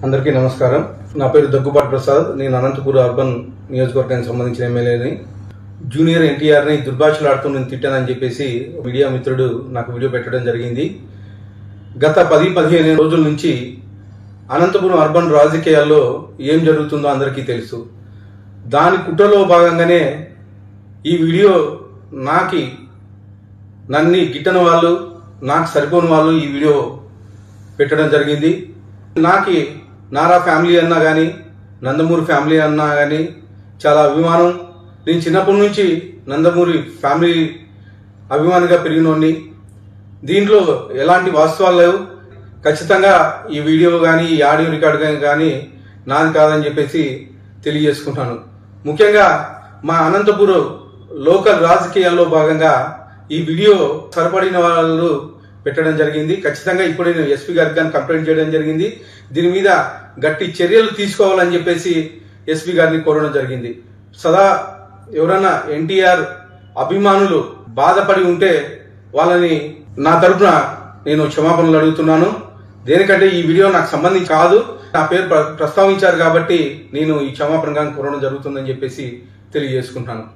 అందరికీ నమస్కారం. నా పేరు దగ్గుబాటి ప్రసాద్. నేను అనంతపూర్ అర్బన్ నియోజకవర్గానికి సంబంధించిన ఎమ్మెల్యేని. జూనియర్ ఎన్టీఆర్ని దుర్భాషలాడుతూ నేను తిట్టానని చెప్పేసి మీడియా మిత్రుడు నాకు వీడియో పెట్టడం జరిగింది. గత 10-15 రోజుల నుంచి అనంతపురం అర్బన్ రాజకీయాల్లో ఏం జరుగుతుందో అందరికీ తెలుసు. దాని కుట్రలో భాగంగానే ఈ వీడియో నన్ను గిట్టని వాళ్ళు, నాకు సరిపోని వాళ్ళు ఈ వీడియో పెట్టడం జరిగింది. నారా ఫ్యామిలీ అన్నా కానీ, నందమూరి ఫ్యామిలీ అన్నా కానీ చాలా అభిమానం. నేను చిన్నప్పటి నుంచి నందమూరి ఫ్యామిలీ అభిమానిగా పెరిగినోడిని. దీంట్లో ఎలాంటి వాస్తవాలు లేవు. ఖచ్చితంగా ఈ వీడియో కానీ, ఈ ఆడియో రికార్డు కానీ నాది కాదని చెప్పేసి తెలియజేసుకుంటాను. ముఖ్యంగా మా అనంతపురం లోకల్ రాజకీయాల్లో భాగంగా ఈ వీడియో సరిపడిన వాళ్ళు పెట్టడం జరిగింది. ఖచ్చితంగా ఇప్పుడు నేను ఎస్పీ గారికి కానీ కంప్లైంట్ చేయడం జరిగింది. దీని మీద గట్టి చర్యలు తీసుకోవాలని చెప్పేసి ఎస్పీ గారిని కోరడం జరిగింది. సదా ఎవరన్నా ఎన్టీఆర్ అభిమానులు బాధపడి ఉంటే వాళ్ళని నా తరఫున నేను క్షమాపణలు అడుగుతున్నాను. దేనికంటే ఈ వీడియో నాకు సంబంధించి కాదు, నా పేరు ప్రస్తావించారు కాబట్టి నేను ఈ క్షమాపణ కోరడం జరుగుతుందని చెప్పేసి తెలియజేసుకుంటాను.